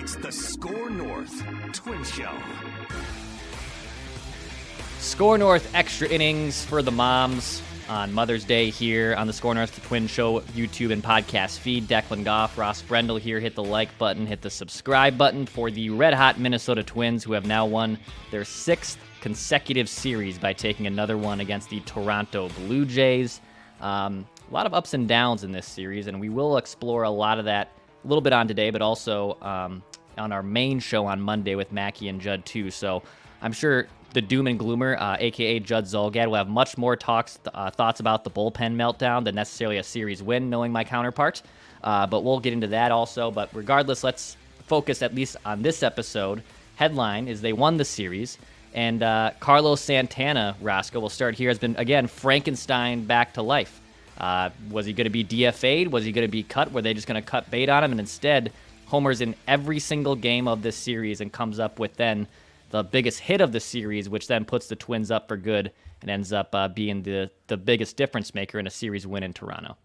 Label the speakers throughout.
Speaker 1: It's the SKOR North Twin Show.
Speaker 2: SKOR North Extra Innings for the moms on Mother's Day here on the SKOR North Twin Show YouTube and podcast feed. Declan Goff, Ross Brendel here. Hit the like button, hit the subscribe button for the red-hot Minnesota Twins, who have now won their 6th consecutive series by taking another one against the Toronto Blue Jays. A lot of ups and downs in this series, and we will explore a lot of that a little bit on today, but also on our main show on Monday with Mackie and Judd too. So I'm sure the doom and gloomer, a.k.a. Judd Zolgad, will have much more thoughts about the bullpen meltdown than necessarily a series win, knowing my counterpart. But we'll get into that also. But regardless, let's focus at least on this episode. Headline is they won the series. And Carlos Santana, Roscoe, will start here, has been, again, Frankenstein back to life. Was he going to be DFA'd? Was he going to be cut? Were they just going to cut bait on him? And instead, homers in every single game of this series and comes up with then the biggest hit of the series, which then puts the Twins up for good and ends up being the biggest difference maker in a series win in Toronto.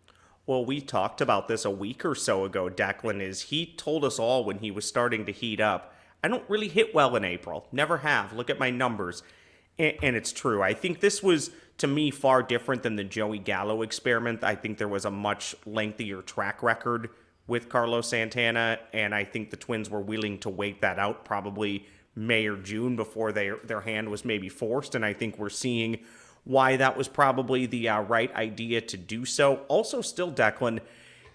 Speaker 3: Well, we talked about this a week or so ago, Declan, he told us all when he was starting to heat up, I don't really hit well in April. Never have. Look at my numbers. And it's true. I think this was, to me, far different than the Joey Gallo experiment. I think there was a much lengthier track record with Carlos Santana, and I think the Twins were willing to wait that out probably May or June before their hand was maybe forced, and I think we're seeing why that was probably the right idea to do so. Also, still, Declan,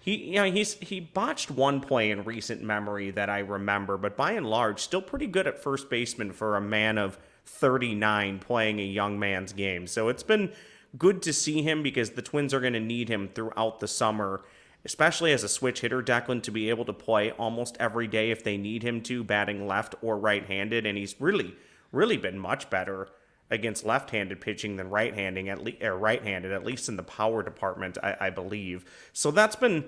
Speaker 3: he botched one play in recent memory that I remember, but by and large, still pretty good at first baseman for a man of 39 playing a young man's game. So it's been good to see him because the Twins are going to need him throughout the summer, especially as a switch hitter, Declan, to be able to play almost every day if they need him to, batting left or right-handed. And he's really, really been much better against left-handed pitching than right-handed, at least in the power department, I believe. So that's been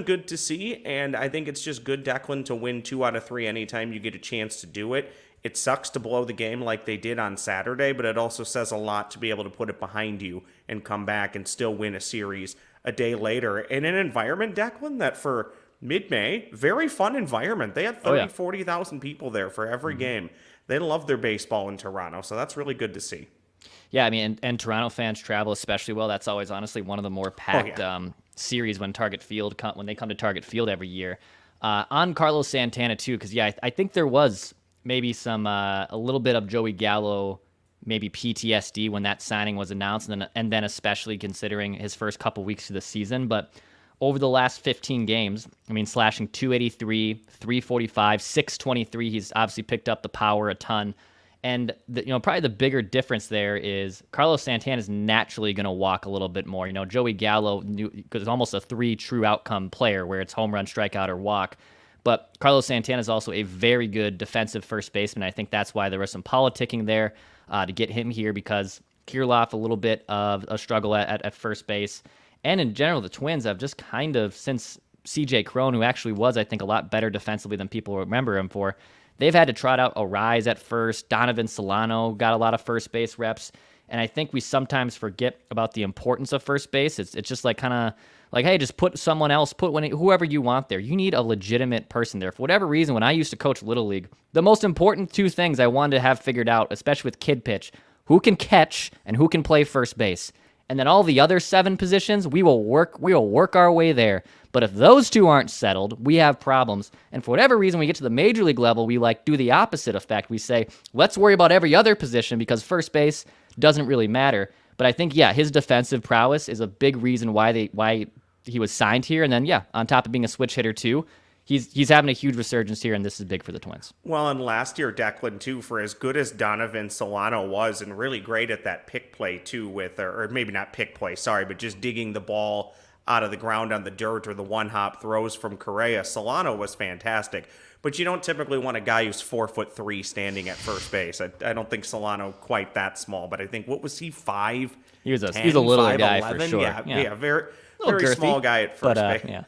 Speaker 3: good to see, and I think it's just good, Declan, to win 2 out of 3 anytime you get a chance to do it. It sucks to blow the game like they did on Saturday, but it also says a lot to be able to put it behind you and come back and still win a series a day later in an environment, Declan, that for mid-May, very fun environment. They had 40,000 people there for every game. They love their baseball in Toronto, so that's really good to see.
Speaker 2: Yeah, I mean, and Toronto fans travel especially well. That's always, honestly, one of the more packed series when they come to Target Field every year. On Carlos Santana, too, because, I think there was maybe some a little bit of Joey Gallo, maybe PTSD when that signing was announced, and then especially considering his first couple weeks of the season. But over the last 15 games, I mean, slashing 283, 345, 623, he's obviously picked up the power a ton. And probably the bigger difference there is Carlos Santana is naturally going to walk a little bit more. Joey Gallo is almost a 3 true outcome player where it's home run, strikeout, or walk. But Carlos Santana is also a very good defensive first baseman. I think that's why there was some politicking there to get him here, because Kirilloff, a little bit of a struggle at first base. And in general, the Twins have just kind of, since C.J. Cron, who actually was, I think, a lot better defensively than people remember him for, they've had to trot out Arise at first. Donovan Solano got a lot of first base reps. And I think we sometimes forget about the importance of first base. It's just like kind of like, hey, just put someone else, whoever you want there. You need a legitimate person there. For whatever reason, when I used to coach Little League, the most important 2 things I wanted to have figured out, especially with kid pitch, who can catch and who can play first base. And then all the other 7 positions, we will work our way there. But if those 2 aren't settled, we have problems. And for whatever reason, we get to the major league level, we do the opposite effect. We say, let's worry about every other position because first base doesn't really matter. But I think, his defensive prowess is a big reason why he was signed here. And then, on top of being a switch hitter too, he's having a huge resurgence here, and this is big for the Twins.
Speaker 3: Well, and last year, Declan, too, for as good as Donovan Solano was, and really great at that pick play, too, or maybe not pick play, sorry, but just digging the ball out of the ground on the dirt or the one-hop throws from Correa, Solano was fantastic. But you don't typically want a guy who's 4'3" standing at first base. I don't think Solano quite that small, but I think, what was he, 5'10"?
Speaker 2: He's a little guy for sure.
Speaker 3: Yeah, very small guy at first base.
Speaker 2: Yeah.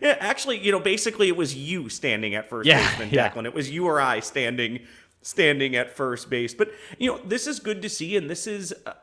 Speaker 3: Yeah, actually, basically it was you standing at first baseman, Declan. It was you or I standing at first base. But, this is good to see, and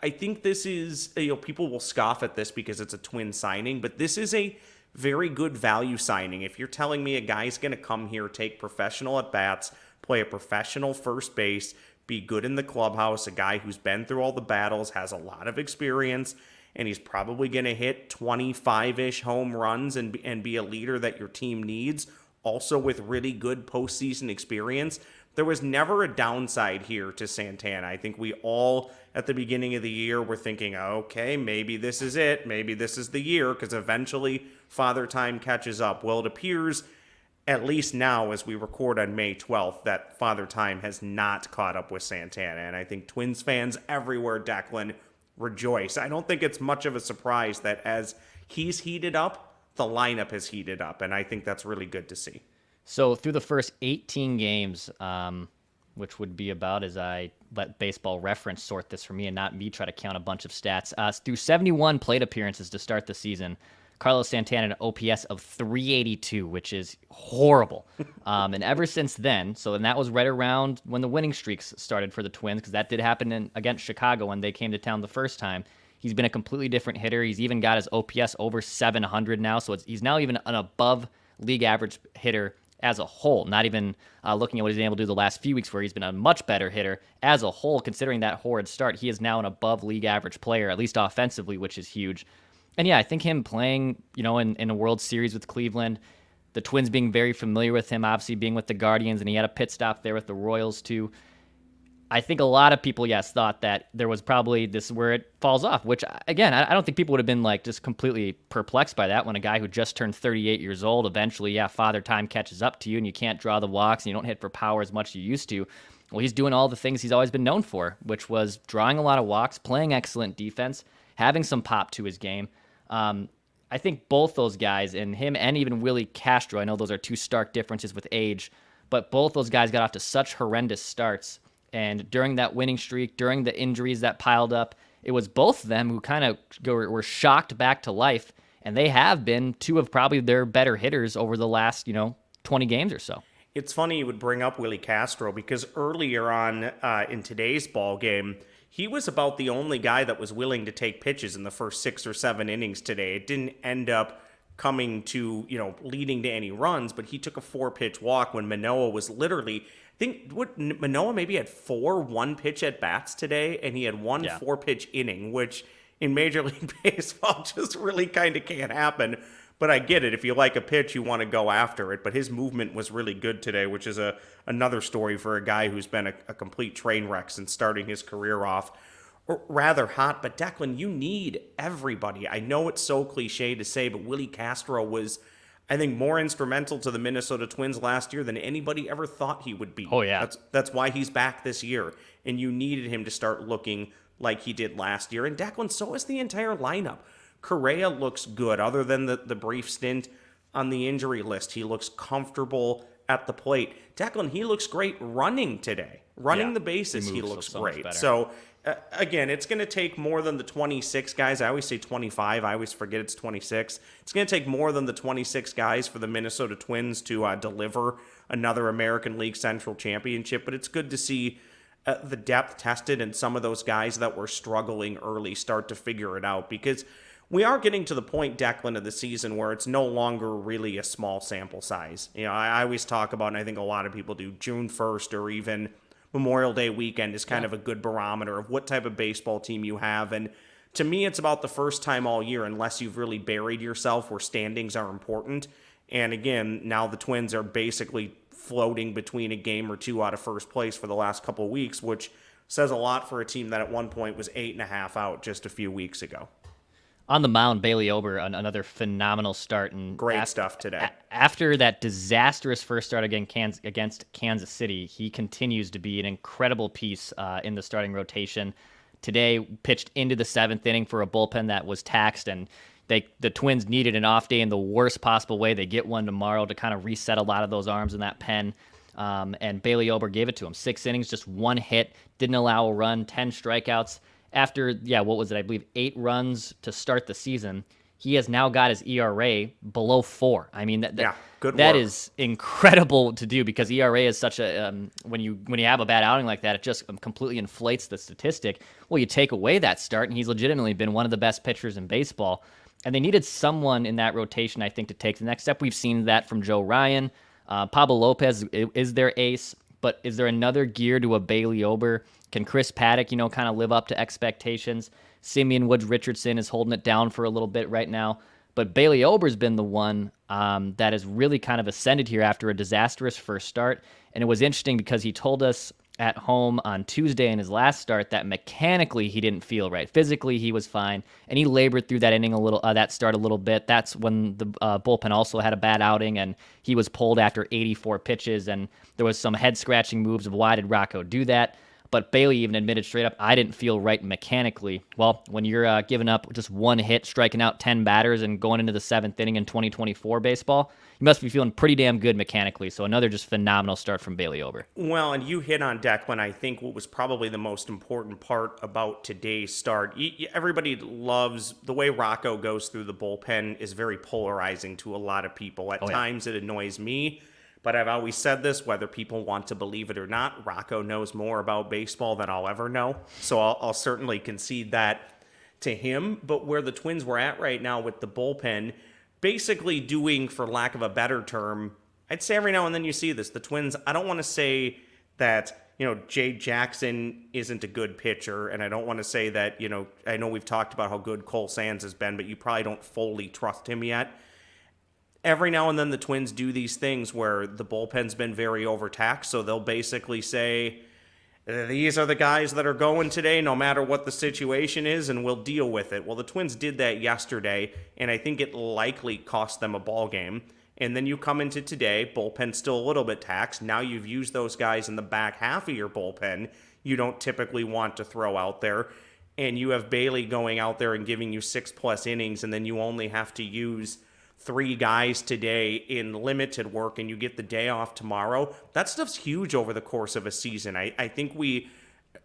Speaker 3: I think this is, people will scoff at this because it's a Twin signing, but this is a very good value signing. If you're telling me a guy's going to come here, take professional at-bats, play a professional first base, be good in the clubhouse, a guy who's been through all the battles, has a lot of experience, and he's probably going to hit 25-ish home runs and be a leader that your team needs, also with really good postseason experience. There was never a downside here to Santana. I think we all, at the beginning of the year, were thinking, okay, maybe this is it. Maybe this is the year, because eventually Father Time catches up. Well, it appears, at least now as we record on May 12th, that Father Time has not caught up with Santana. And I think Twins fans everywhere, Declan, rejoice. I don't think it's much of a surprise that as he's heated up, the lineup has heated up. And I think that's really good to see.
Speaker 2: So through the first 18 games, which would be about, as I let Baseball Reference sort this for me and not me try to count a bunch of stats, through 71 plate appearances to start the season, Carlos Santana an OPS of 382, which is horrible. And ever since then, and that was right around when the winning streaks started for the Twins, because that did happen against Chicago when they came to town the first time. He's been a completely different hitter. He's even got his OPS over 700 now, so he's now even an above league average hitter as a whole, not even looking at what he's been able to do the last few weeks, where he's been a much better hitter as a whole. Considering that horrid start, he is now an above league average player, at least offensively, which is huge. And yeah, I think him playing, in a World Series with Cleveland, the Twins being very familiar with him, obviously being with the Guardians, and he had a pit stop there with the Royals too. I think a lot of people, thought that there was probably this where it falls off, which, again, I don't think people would have been just completely perplexed by that when a guy who just turned 38 years old, eventually, Father Time catches up to you and you can't draw the walks and you don't hit for power as much as you used to. Well, he's doing all the things he's always been known for, which was drawing a lot of walks, playing excellent defense, having some pop to his game. I think both those guys, and him and even Willie Castro, I know those are two stark differences with age, but both those guys got off to such horrendous starts. And during that winning streak, during the injuries that piled up, it was both of them who kind of were shocked back to life. And they have been two of probably their better hitters over the last, 20 games or so.
Speaker 3: It's funny you would bring up Willie Castro, because earlier on in today's ball game, he was about the only guy that was willing to take pitches in the first 6 or 7 innings today. It didn't end up coming to, leading to any runs, but he took a 4-pitch walk when Manoah was literally, Manoah maybe had 4 1-pitch at-bats today, and he had one 4-pitch inning, which in Major League Baseball just really kind of can't happen. But I get it. If you like a pitch, you want to go after it. But his movement was really good today, which is another story for a guy who's been a complete train wreck since starting his career off rather hot. But Declan, you need everybody. I know it's so cliche to say, but Willie Castro was, I think, more instrumental to the Minnesota Twins last year than anybody ever thought he would be.
Speaker 2: Oh, yeah.
Speaker 3: That's why he's back this year. And you needed him to start looking like he did last year. And Declan, so is the entire lineup. Correa looks good. Other than the brief stint on the injury list, he looks comfortable at the plate. Declan, he looks great running today. Running the bases, he looks great. So, again, it's going to take more than the 26 guys. I always say 25. I always forget it's 26. It's going to take more than the 26 guys for the Minnesota Twins to deliver another American League Central championship. But it's good to see the depth tested and some of those guys that were struggling early start to figure it out, because we are getting to the point, Declan, of the season where it's no longer really a small sample size. I always talk about, and I think a lot of people do, June 1st or even Memorial Day weekend is kind of a good barometer of what type of baseball team you have. And to me, it's about the first time all year, unless you've really buried yourself, where standings are important. And again, now the Twins are basically floating between a game or two out of first place for the last couple of weeks, which says a lot for a team that at one point was 8.5 out just a few weeks ago.
Speaker 2: On the mound, Bailey Ober, another phenomenal start. And
Speaker 3: great stuff today.
Speaker 2: After that disastrous first start against Kansas City, he continues to be an incredible piece in the starting rotation. Today, pitched into the 7th inning for a bullpen that was taxed, and the Twins needed an off day in the worst possible way. They get one tomorrow to kind of reset a lot of those arms in that pen. And Bailey Ober gave it to him. 6 innings, just 1 hit, didn't allow a run, 10 strikeouts. After, what was it? I believe 8 runs to start the season. he has now got his ERA below 4. I mean,
Speaker 3: good
Speaker 2: that
Speaker 3: work.
Speaker 2: is incredible to do, because ERA is such a when you have a bad outing like that, it just completely inflates the statistic. Well, you take away that start, and he's legitimately been one of the best pitchers in baseball. And they needed someone in that rotation, I think, to take the next step. We've seen that from Joe Ryan. Pablo Lopez is their ace, but is there another gear to a Bailey Ober? Can Chris Paddock, kind of live up to expectations? Simeon Woods Richardson is holding it down for a little bit right now. But Bailey Ober's been the one that has really kind of ascended here after a disastrous first start. And it was interesting because he told us at home on Tuesday in his last start that mechanically he didn't feel right. Physically, he was fine, and he labored through that inning that start a little bit. That's when the bullpen also had a bad outing, and he was pulled after 84 pitches, and there was some head-scratching moves of why did Rocco do that. But Bailey even admitted straight up, I didn't feel right mechanically. Well, when you're giving up just one hit, striking out 10 batters, and going into the 7th inning in 2024 baseball, you must be feeling pretty damn good mechanically. So another just phenomenal start from Bailey Ober.
Speaker 3: Well, and you hit on Declan, I think, what was probably the most important part about today's start. Everybody loves the way Rocco goes through the bullpen is very polarizing to a lot of people. At times it annoys me. But I've always said this, whether people want to believe it or not, Rocco knows more about baseball than I'll ever know. So I'll certainly concede that to him. But where the Twins were at right now with the bullpen, basically doing, for lack of a better term, I'd say every now and then you see this. The Twins, I don't want to say that, Jay Jackson isn't a good pitcher. And I don't want to say that, I know we've talked about how good Cole Sands has been, but you probably don't fully trust him yet. Every now and then the Twins do these things where the bullpen's been very overtaxed, so they'll basically say, these are the guys that are going today no matter what the situation is, and we'll deal with it. Well, the Twins did that yesterday, and I think it likely cost them a ball game. And then you come into today, bullpen's still a little bit taxed. Now you've used those guys in the back half of your bullpen you don't typically want to throw out there. And you have Bailey going out there and giving you 6+ innings, and then you only have to use 3 guys today in limited work, and you get the day off tomorrow. That stuff's huge over the course of a season. I think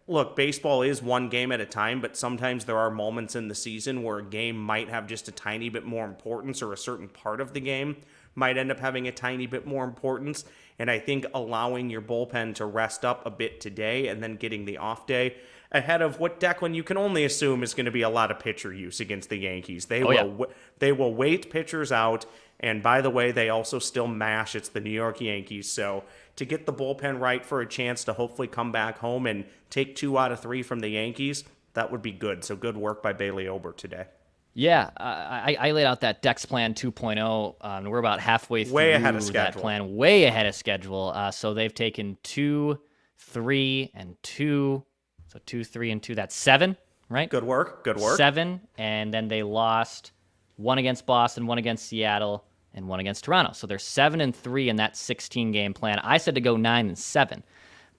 Speaker 3: look, baseball is one game at a time, but sometimes there are moments in the season where a game might have just a tiny bit more importance, or a certain part of the game might end up having a tiny bit more importance. And I think allowing your bullpen to rest up a bit today and then getting the off day ahead of what, Declan, you can only assume is going to be a lot of pitcher use against the Yankees. They will wait pitchers out, and by the way, they also still mash. It's the New York Yankees, so to get the bullpen right for a chance to hopefully come back home and take 2 out of 3 from the Yankees, that would be good. So good work by Bailey Ober today.
Speaker 2: Yeah, I laid out that Dex Plan 2.0, and we're about halfway through that plan, way ahead of schedule. So they've taken 2, 3, and 2. So 2, 3, and 2. That's 7, right?
Speaker 3: Good work.
Speaker 2: 7, and then they lost 1 against Boston, 1 against Seattle, and 1 against Toronto. So they're 7-3 in that 16-game plan. I said to go 9-7.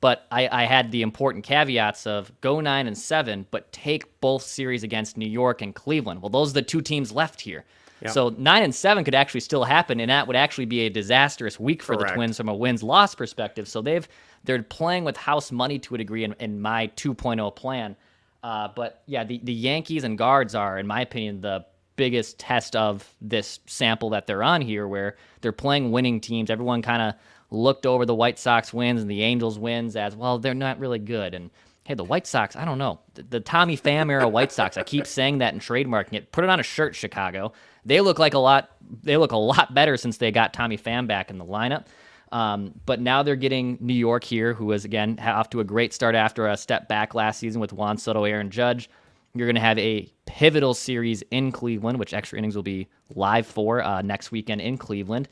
Speaker 2: But I had the important caveats of go 9-7, but take both series against New York and Cleveland. Well, those are the 2 teams left here. Yep. So 9-7 could actually still happen, and that would actually be a disastrous week for the Twins from a wins-loss perspective. So they're playing with house money to a degree in my 2.0 plan. But yeah, the Yankees and Guards are, in my opinion, the biggest test of this sample that they're on here, where they're playing winning teams. Everyone kind of looked over the White Sox wins and the Angels wins as, well, they're not really good. And hey, the White Sox, I don't know. The Tommy Pham era White Sox, I keep saying that and trademarking it. Put it on a shirt, Chicago. They look a lot better since they got Tommy Pham back in the lineup. But now they're getting New York here, who is, again, off to a great start after a step back last season with Juan Soto, Aaron Judge. You're going to have a pivotal series in Cleveland, which Extra Innings will be live for next weekend in Cleveland.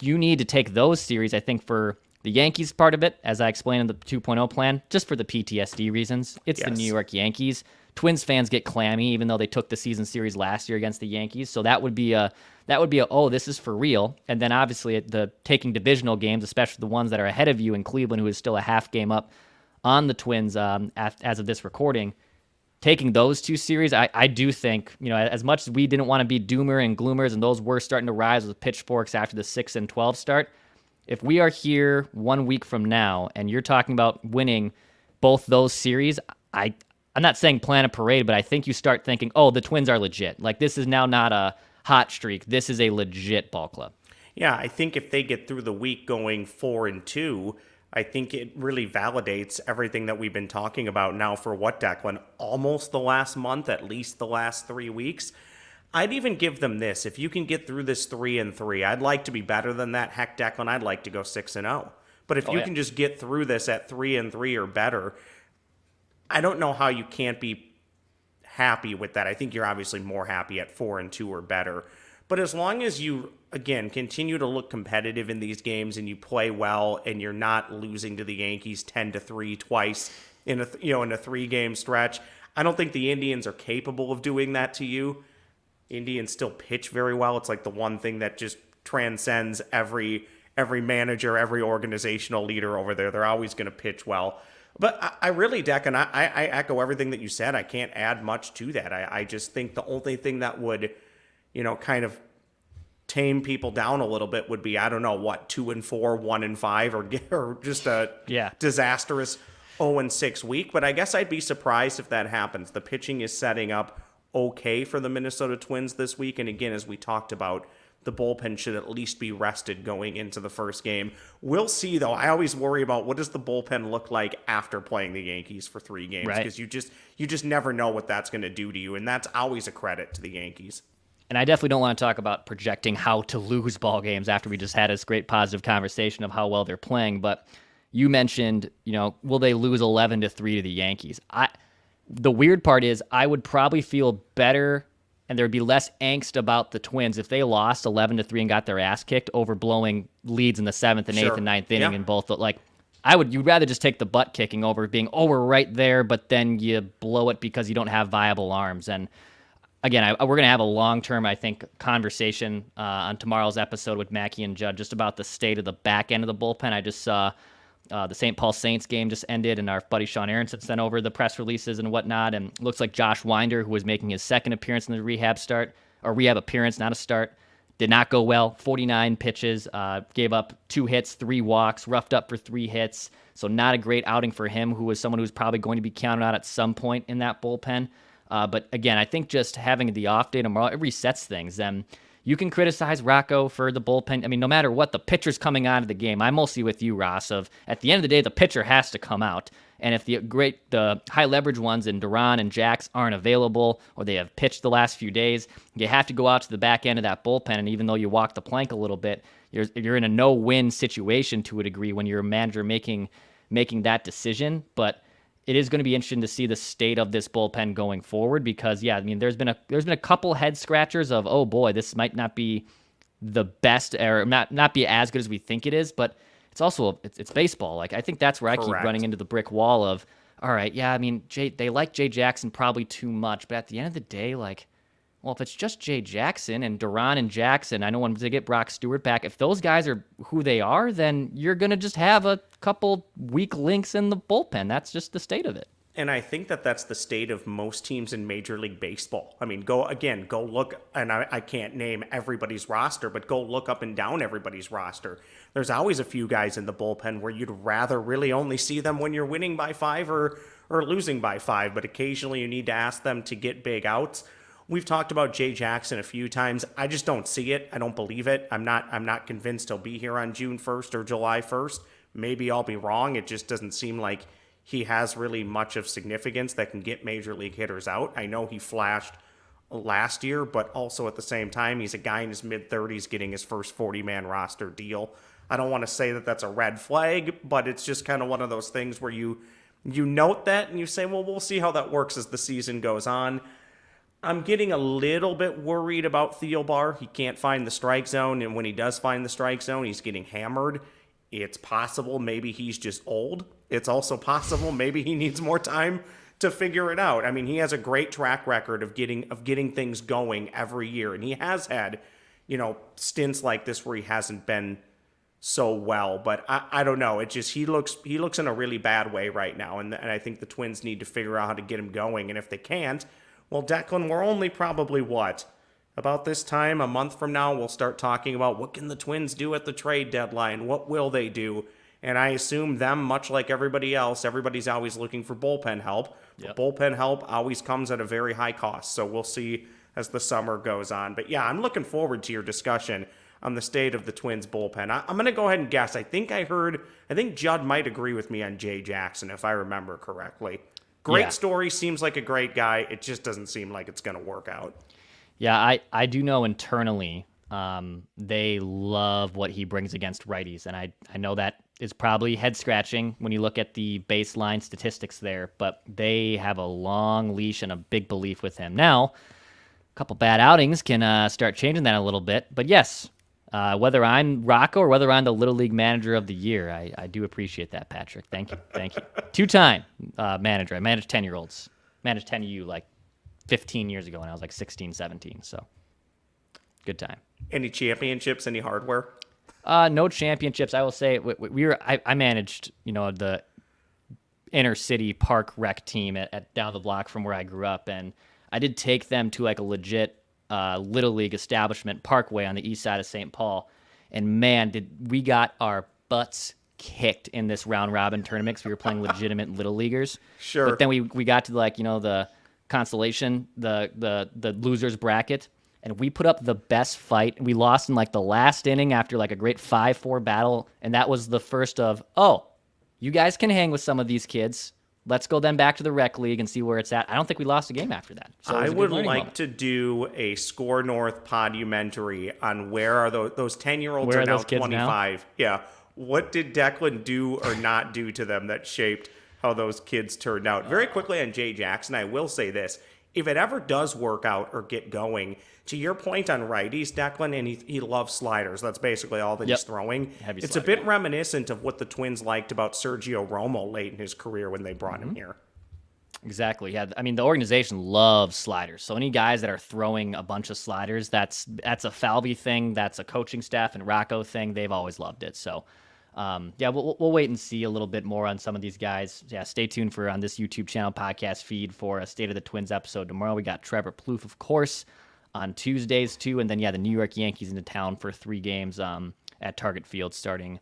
Speaker 2: You need to take those series, I think, for the Yankees part of it, as I explained in the 2.0 plan, just for the PTSD reasons. It's the New York Yankees. Twins fans get clammy, even though they took the season series last year against the Yankees. So that would be a oh, this is for real. And then obviously the taking divisional games, especially the ones that are ahead of you in Cleveland, who is still a half game up on the Twins as of this recording. Taking those 2 series, I do think, as much as we didn't want to be doomer and gloomers, and those were starting to rise with pitchforks after the 6-12 start, if we are here 1 week from now and you're talking about winning both those series, I I'm not saying plan a parade, but I think you start thinking, oh, the Twins are legit. Like, this is now not a hot streak. This is a legit ball club.
Speaker 3: Yeah, I think if they get through the week going 4-2, I think it really validates everything that we've been talking about now for what, Declan? Almost the last month, at least the last 3 weeks. I'd even give them this. If you can get through this 3-3, I'd like to be better than that. Heck, Declan, I'd like to go 6-0. But if you can just get through this at 3-3 or better, I don't know how you can't be happy with that. I think you're obviously more happy at 4-2 or better. But as long as you, again, continue to look competitive in these games and you play well and you're not losing to the Yankees 10-3 twice in a 3-game stretch, I don't think the Indians are capable of doing that to you. Indians still pitch very well. It's like the one thing that just transcends every manager, every organizational leader over there. They're always going to pitch well. But I really, Deck, and I echo everything that you said. I can't add much to that. I just think the only thing that would, kind of tame people down a little bit would be, I don't know, 2-4, 1-5, or just a disastrous 0-6 week. But I guess I'd be surprised if that happens. The pitching is setting up okay for the Minnesota Twins this week. And again, as we talked about, the bullpen should at least be rested going into the first game. We'll see, though. I always worry about what does the bullpen look like after playing the Yankees for 3 games, because you just never know what that's going to do to you, and that's always a credit to the Yankees.
Speaker 2: And I definitely don't want to talk about projecting how to lose ball games after we just had this great positive conversation of how well they're playing. But you mentioned, will they lose 11-3 to the Yankees? The weird part is I would probably feel better and there would be less angst about the Twins if they lost 11-3 and got their ass kicked over blowing leads in the 7th and 8th and 9th inning in both. You'd rather just take the butt kicking over being, we're right there, but then you blow it because you don't have viable arms. And again, we're going to have a long-term, I think, conversation on tomorrow's episode with Mackey and Judd just about the state of the back end of the bullpen. I just saw the St. Paul Saints game just ended, and our buddy Sean Aronson sent over the press releases and whatnot. And it looks like Josh Winder, who was making his second appearance in the rehab appearance, not a start, did not go well. 49 pitches, gave up 2 hits, 3 walks, roughed up for 3 hits. So not a great outing for him, who was someone who's probably going to be counted out at some point in that bullpen. But again, I think just having the off day tomorrow, it resets things. You can criticize Rocco for the bullpen. I mean, no matter what, the pitcher's coming out of the game. I'm mostly with you, Ross, at the end of the day, the pitcher has to come out. And if the high leverage ones in Duran and Jax aren't available, or they have pitched the last few days, you have to go out to the back end of that bullpen. And even though you walk the plank a little bit, you're in a no-win situation to a degree when you're a manager making that decision. But it is going to be interesting to see the state of this bullpen going forward because, there's been a couple head scratchers of, oh boy, this might not be the best or not be as good as we think it is, but it's also it's baseball. Like, I think that's where I keep running into the brick wall of, all right, they like Jay Jackson probably too much, but at the end of the day, if it's just Jay Jackson and Duran and Jackson, I know when they get Brock Stewart back, if those guys are who they are, then you're going to just have a couple weak links in the bullpen. That's just the state of it.
Speaker 3: And I think that's the state of most teams in Major League Baseball. I mean, go look, and I can't name everybody's roster, but go look up and down everybody's roster. There's always a few guys in the bullpen where you'd rather really only see them when you're winning by 5 or losing by 5, but occasionally you need to ask them to get big outs. We've talked about Jay Jackson a few times. I just don't see it. I don't believe it. I'm not convinced he'll be here on June 1st or July 1st. Maybe I'll be wrong. It just doesn't seem like he has really much of significance that can get major league hitters out. I know he flashed last year, but also at the same time, he's a guy in his mid-30s getting his first 40-man roster deal. I don't want to say that that's a red flag, but it's just kind of one of those things where you note that and you say, well, we'll see how that works as the season goes on. I'm getting a little bit worried about Thielbar. He can't find the strike zone, and when he does find the strike zone, he's getting hammered. It's possible maybe he's just old. It's also possible maybe he needs more time to figure it out. I mean, he has a great track record of getting things going every year, and he has had, stints like this where he hasn't been so well. But I don't know. It just he looks in a really bad way right now, and I think the Twins need to figure out how to get him going. And if they can't, well, Declan, we're only probably about this time, a month from now, we'll start talking about what can the Twins do at the trade deadline? What will they do? And I assume them, much like everybody else, everybody's always looking for bullpen help.
Speaker 2: Yep.
Speaker 3: Bullpen help always comes at a very high cost. So we'll see as the summer goes on. But yeah, I'm looking forward to your discussion on the state of the Twins bullpen. I'm going to go ahead and guess. I think Judd might agree with me on Jay Jackson, if I remember correctly. Great story, seems like a great guy. It just doesn't seem like it's going to work out.
Speaker 2: Yeah, I do know internally they love what he brings against righties, and I know that is probably head-scratching when you look at the baseline statistics there, but they have a long leash and a big belief with him. Now, a couple bad outings can start changing that a little bit, but yes, whether I'm Rocco or whether I'm the Little League Manager of the Year, I do appreciate that, Patrick. Thank you. Two-time manager. I managed 10-year-olds. Managed 10U like 15 years ago when I was like 16, 17, so good time.
Speaker 3: Any championships, any hardware?
Speaker 2: No championships. I will say I managed, the inner city park rec team at down the block from where I grew up, and I did take them to like a legit Little League establishment, Parkway on the east side of St. Paul, and man, did we got our butts kicked in this round robin tournament because we were playing legitimate Little Leaguers.
Speaker 3: Sure.
Speaker 2: But then we got to the consolation, the losers bracket. And we put up the best fight. We lost in like the last inning after like a great 5-4 battle. And that was the first of, you guys can hang with some of these kids. Let's go then back to the rec league and see where it's at. I don't think we lost a game after that. So
Speaker 3: I would like to do a SKOR North podumentary on where are those 10-year-olds are now 25. Now? Yeah. What did Declan do or not do to them that shaped how those kids turned out? Very quickly on Jay Jackson, I will say this. If it ever does work out or get going, to your point on righties, Declan, and he loves sliders. That's basically all that he's throwing. It's a bit reminiscent of what the Twins liked about Sergio Romo late in his career when they brought him here.
Speaker 2: Exactly. Yeah. I mean, the organization loves sliders. So any guys that are throwing a bunch of sliders, that's a Falvey thing. That's a coaching staff and Rocco thing. They've always loved it. So, we'll wait and see a little bit more on some of these guys. Yeah, stay tuned for on this YouTube channel podcast feed for a State of the Twins episode tomorrow. We got Trevor Plouffe, of course, on Tuesdays too, and then the New York Yankees into town for 3 games at Target Field starting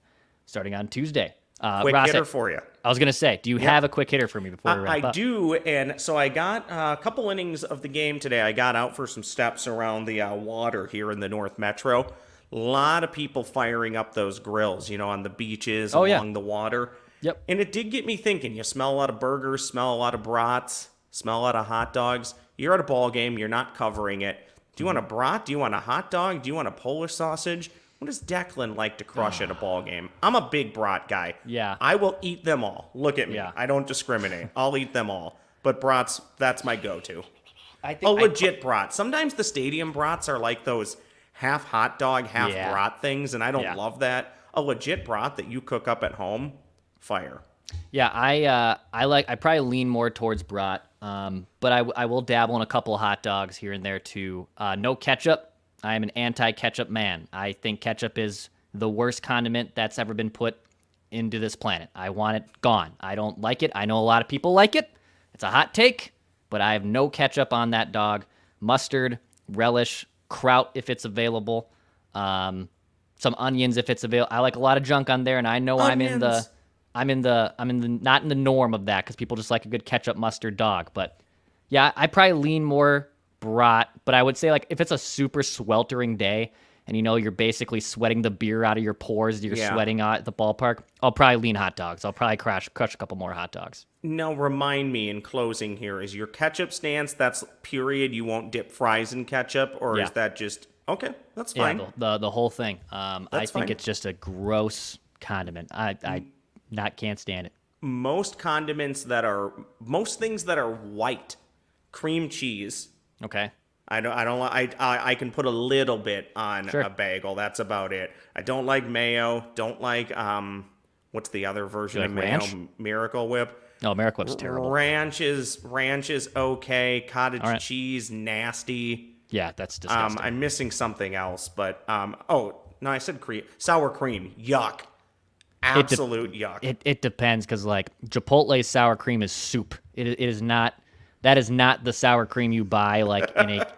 Speaker 2: on Tuesday.
Speaker 3: Quick
Speaker 2: Ross,
Speaker 3: hitter for you.
Speaker 2: I was gonna say, do you have a quick hitter for me before we wrap up?
Speaker 3: I do, and so I got a couple innings of the game today. I got out for some steps around the water here in the North Metro. A lot of people firing up those grills, on the beaches, along the water.
Speaker 2: Yep.
Speaker 3: And it did get me thinking. You smell a lot of burgers, smell a lot of brats, smell a lot of hot dogs. You're at a ball game. You're not covering it. Do you want a brat? Do you want a hot dog? Do you want a Polish sausage? What does Declan like to crush at a ball game? I'm a big brat guy.
Speaker 2: Yeah.
Speaker 3: I will eat them all. Look at me.
Speaker 2: Yeah.
Speaker 3: I don't discriminate. I'll eat them all. But brats, that's my go-to.
Speaker 2: I think
Speaker 3: a legit brat. Sometimes the stadium brats are like those half hot dog, half brat things, and I don't love that. A legit brat that you cook up at home, fire.
Speaker 2: Yeah, I probably lean more towards brat, but I will dabble in a couple of hot dogs here and there too. No ketchup. I am an anti-ketchup man. I think ketchup is the worst condiment that's ever been put into this planet. I want it gone. I don't like it. I know a lot of people like it. It's a hot take, but I have no ketchup on that dog. Mustard, relish, kraut if it's available, some onions if it's available. I like a lot of junk on there, and I know onions. I'm in the not in the norm of that because people just like a good ketchup mustard dog. But yeah, I probably lean more brat. But I would say like if it's a super sweltering day and you're basically sweating the beer out of your pores, you're sweating out at the ballpark, I'll probably lean hot dogs. I'll probably crush a couple more hot dogs.
Speaker 3: Now, remind me in closing here, is your ketchup stance, that's period, you won't dip fries in ketchup, or is that just, okay, that's fine.
Speaker 2: Yeah, the whole thing. I think it's just a gross condiment. I can't stand it.
Speaker 3: Most things that are white, cream cheese.
Speaker 2: Okay.
Speaker 3: I can put a little bit on a bagel. That's about it. I don't like mayo. Don't like what's the other version of mayo?
Speaker 2: Ranch?
Speaker 3: Miracle Whip.
Speaker 2: No, Miracle Whip's terrible.
Speaker 3: Ranch is okay. Cottage cheese, nasty.
Speaker 2: Yeah, that's disgusting.
Speaker 3: I'm missing something else, but no, I said cream. Sour cream. Yuck. Absolute yuck.
Speaker 2: It depends because like Chipotle sour cream is soup. It is not That is not the sour cream you buy like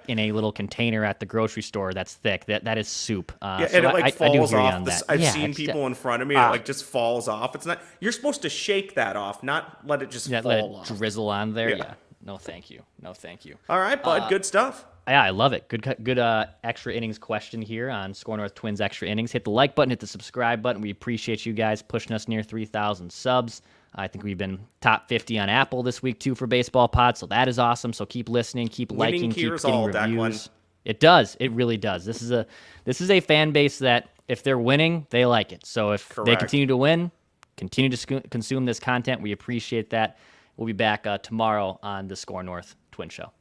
Speaker 2: in a little container at the grocery store that's thick. That is soup.
Speaker 3: Yeah,
Speaker 2: so
Speaker 3: and it like
Speaker 2: I do
Speaker 3: falls
Speaker 2: hear you
Speaker 3: off.
Speaker 2: on that.
Speaker 3: I've
Speaker 2: Yeah,
Speaker 3: seen people in front of me, and it like just falls off. It's not. You're supposed to shake that off, not let it just fall
Speaker 2: let it
Speaker 3: off.
Speaker 2: drizzle on there. Yeah. No, thank you.
Speaker 3: All right, bud. Good stuff.
Speaker 2: Yeah, I love it. Good extra innings question here on SKOR North Twins Extra Innings. Hit the like button, hit the subscribe button. We appreciate you guys pushing us near 3,000 subs. I think we've been top 50 on Apple this week too for Baseball Pod, so that is awesome. So keep listening, keep liking, keep getting reviews. It does. It really does. This is a fan base that if they're winning, they like it. So if they continue to win, continue to consume this content. We appreciate that. We'll be back tomorrow on the SKOR North Twin Show.